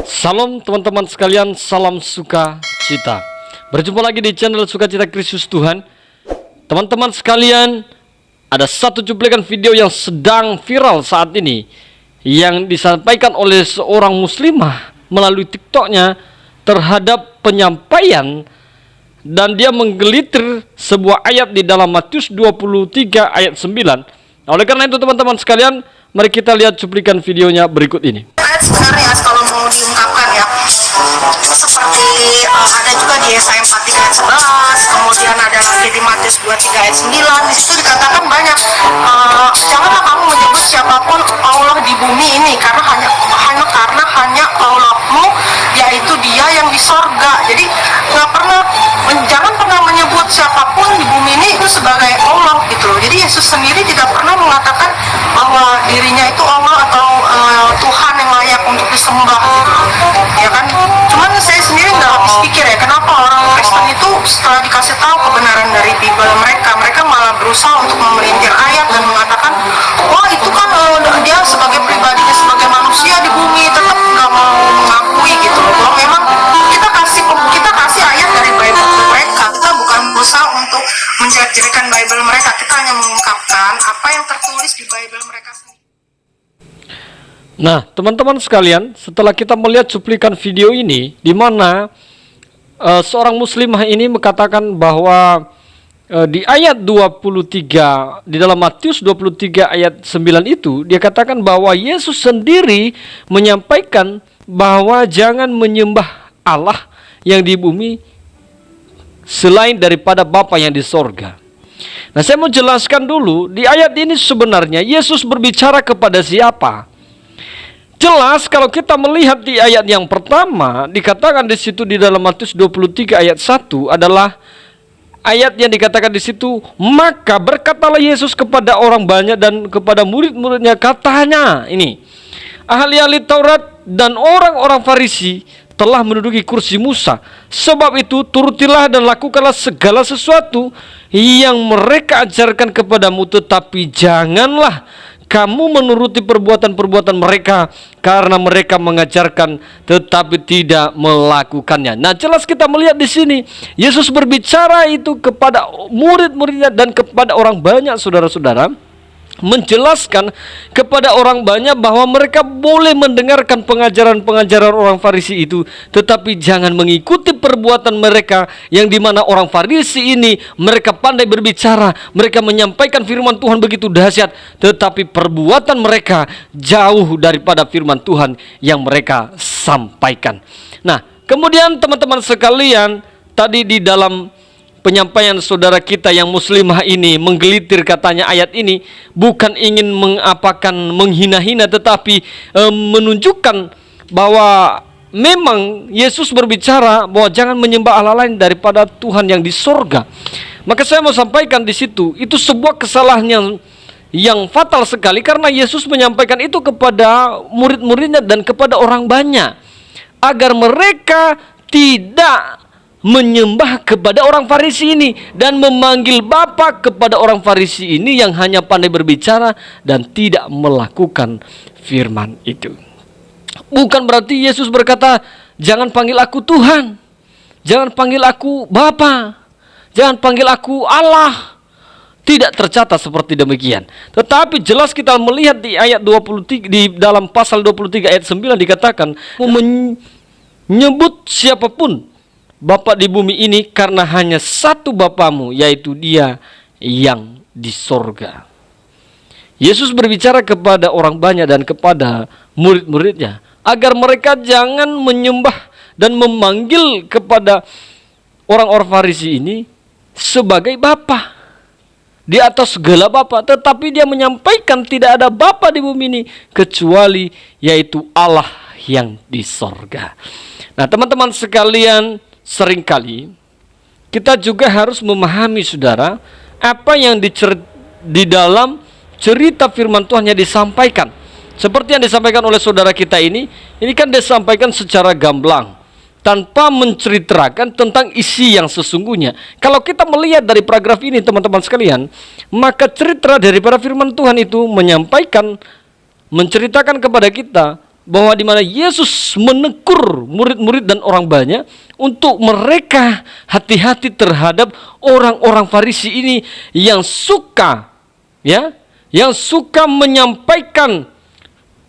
Salam teman-teman sekalian, salam sukacita. Berjumpa lagi di channel Sukacita Kristus Tuhan. Teman-teman sekalian, ada satu cuplikan video yang sedang viral saat ini yang disampaikan oleh seorang muslimah melalui TikToknya terhadap penyampaian, dan dia menggelitir sebuah ayat di dalam Matius 23 ayat 9. Oleh karena itu teman-teman sekalian, mari kita lihat cuplikan videonya berikut ini. Ayat sebenarnya kalau mau diungkapkan ya, seperti ada juga di Yesaya 43 ayat 11, kemudian ada lagi di Matius 23 ayat 9. Di situ dikatakan banyak, janganlah kamu menyebut siapapun Allah di bumi ini, karena hanya Allahmu, yaitu Dia yang di sorga. Jadi jangan pernah menyebut siapapun di bumi ini itu sebagai Allah gitu loh. Jadi Yesus sendiri tidak pernah mengatakan bahwa dirinya itu Allah atau Tuhan yang layak untuk disembah gitu, ya kan? Cuman saya sendiri nggak habis pikir ya, kenapa orang Kristen itu setelah dikasih tahu kebenaran dari Bible mereka malah berusaha untuk memelintir ayat dan mengatakan, wah itu kan dia sebagai pribadinya sebagai manusia di bumi tetap nggak mau mengakui gitu loh. Bahwa memang kita kasih ayat dari Bible mereka, kita bukan berusaha untuk menjelek-jelekan Bible mereka, kita hanya mengungkapkan apa yang tertulis di Bible mereka sendiri. Nah, teman-teman sekalian, setelah kita melihat cuplikan video ini, di mana seorang muslimah ini mengatakan bahwa di ayat 23, di dalam Matius 23 ayat 9 itu, dia katakan bahwa Yesus sendiri menyampaikan bahwa jangan menyembah Allah yang di bumi selain daripada Bapa yang di sorga. Nah, saya mau jelaskan dulu, di ayat ini sebenarnya Yesus berbicara kepada siapa? Jelas kalau kita melihat di ayat yang pertama, dikatakan di situ di dalam Matius 23 ayat 1 adalah ayat yang dikatakan di situ, maka berkatalah Yesus kepada orang banyak dan kepada murid-muridnya, katanya ini, ahli-ahli Taurat dan orang-orang Farisi telah menduduki kursi Musa. Sebab itu turutilah dan lakukanlah segala sesuatu yang mereka ajarkan kepadamu, tetapi janganlah kamu menuruti perbuatan-perbuatan mereka, karena mereka mengajarkan tetapi tidak melakukannya. Nah, jelas kita melihat di sini Yesus berbicara itu kepada murid-muridnya dan kepada orang banyak, saudara-saudara, menjelaskan kepada orang banyak bahwa mereka boleh mendengarkan pengajaran-pengajaran orang Farisi itu, tetapi jangan mengikuti perbuatan mereka, yang dimana orang Farisi ini mereka pandai berbicara, mereka menyampaikan firman Tuhan begitu dahsyat, tetapi perbuatan mereka jauh daripada firman Tuhan yang mereka sampaikan. Nah, kemudian teman-teman sekalian, tadi di dalam penyampaian saudara kita yang muslimah ini menggelitir, katanya ayat ini bukan ingin menghina-hina, tetapi menunjukkan bahwa memang Yesus berbicara bahwa jangan menyembah Allah lain daripada Tuhan yang di sorga. Maka saya mau sampaikan di situ, itu sebuah kesalahan yang fatal sekali, karena Yesus menyampaikan itu kepada murid-muridnya dan kepada orang banyak, agar mereka tidak menyembah kepada orang Farisi ini dan memanggil Bapa kepada orang Farisi ini yang hanya pandai berbicara dan tidak melakukan firman itu. Bukan berarti Yesus berkata, jangan panggil aku Tuhan, jangan panggil aku Bapa, jangan panggil aku Allah. Tidak tercatat seperti demikian. Tetapi jelas kita melihat di ayat 23, di dalam pasal 23 ayat 9 dikatakan, menyebut siapapun Bapa di bumi ini, karena hanya satu Bapamu, yaitu Dia yang di sorga. Yesus berbicara kepada orang banyak dan kepada murid-muridnya agar mereka jangan menyembah dan memanggil kepada orang-orang Farisi ini sebagai Bapa di atas segala Bapa, tetapi dia menyampaikan tidak ada Bapa di bumi ini kecuali yaitu Allah yang di sorga. Nah, teman-teman sekalian, seringkali kita juga harus memahami, saudara, apa yang di dalam cerita firman Tuhan yang disampaikan. Seperti yang disampaikan oleh saudara kita ini kan disampaikan secara gamblang, tanpa menceritakan tentang isi yang sesungguhnya. Kalau kita melihat dari paragraf ini, teman-teman sekalian, maka cerita daripada firman Tuhan itu menceritakan kepada kita bahwa di mana Yesus menegur murid-murid dan orang banyak untuk mereka hati-hati terhadap orang-orang Farisi ini yang suka menyampaikan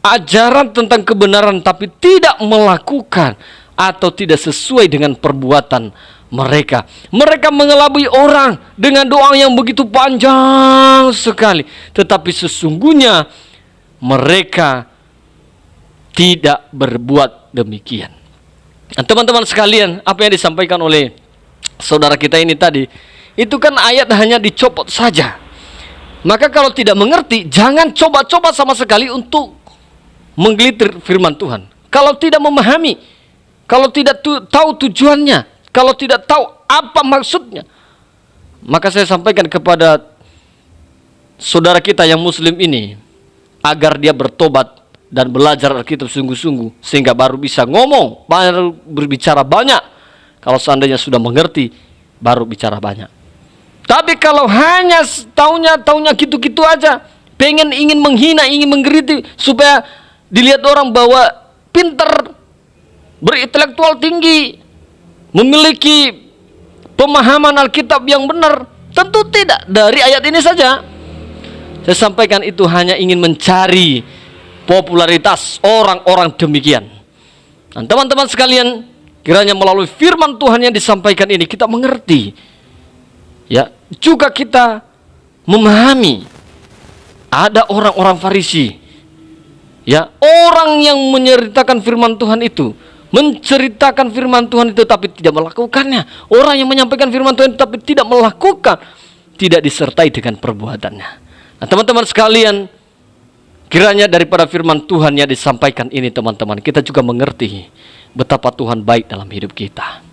ajaran tentang kebenaran tapi tidak melakukan atau tidak sesuai dengan perbuatan mereka. Mereka mengelabui orang dengan doa yang begitu panjang sekali, tetapi sesungguhnya mereka tidak berbuat demikian. Nah, teman-teman sekalian, apa yang disampaikan oleh saudara kita ini tadi, itu kan ayat hanya dicopot saja. Maka kalau tidak mengerti, jangan coba-coba sama sekali untuk menggelitir firman Tuhan. Kalau tidak memahami, kalau tidak tahu tujuannya, kalau tidak tahu apa maksudnya, maka saya sampaikan kepada saudara kita yang muslim ini, agar dia bertobat dan belajar Alkitab sungguh-sungguh, sehingga baru bisa ngomong, baru berbicara banyak. Kalau seandainya sudah mengerti, baru bicara banyak. Tapi kalau hanya taunya gitu-gitu aja, ingin menghina, ingin mengkritik supaya dilihat orang bahwa pintar, berintelektual tinggi, memiliki pemahaman Alkitab yang benar, tentu tidak. Dari ayat ini saja saya sampaikan itu hanya ingin mencari popularitas orang-orang demikian. Dan teman-teman sekalian, kiranya melalui firman Tuhan yang disampaikan ini kita mengerti, ya, juga kita memahami ada orang-orang Farisi, ya, orang yang menceritakan firman Tuhan itu, tapi tidak melakukannya. Orang yang menyampaikan firman Tuhan tapi tidak melakukan, tidak disertai dengan perbuatannya. Nah, teman-teman sekalian, kiranya daripada firman Tuhan yang disampaikan ini, teman-teman, kita juga mengerti betapa Tuhan baik dalam hidup kita,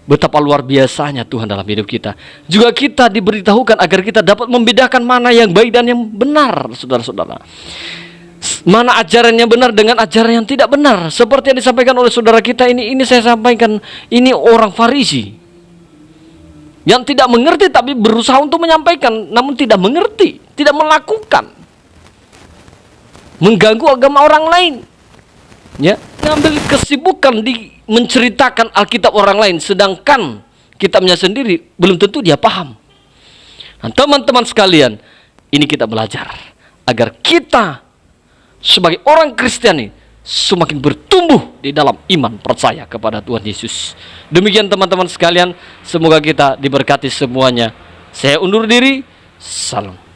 betapa luar biasanya Tuhan dalam hidup kita. Juga kita diberitahukan agar kita dapat membedakan mana yang baik dan yang benar, saudara-saudara. Mana ajaran yang benar dengan ajaran yang tidak benar. Seperti yang disampaikan oleh saudara kita ini saya sampaikan, ini orang Farisi yang tidak mengerti tapi berusaha untuk menyampaikan, namun tidak mengerti, tidak melakukan, mengganggu agama orang lain, ya, ngambil kesibukan di menceritakan Alkitab orang lain, sedangkan kitabnya sendiri belum tentu dia paham. Nah, teman-teman sekalian, ini kita belajar agar kita sebagai orang Kristiani semakin bertumbuh di dalam iman percaya kepada Tuhan Yesus. Demikian teman-teman sekalian, semoga kita diberkati semuanya. Saya undur diri. Salam.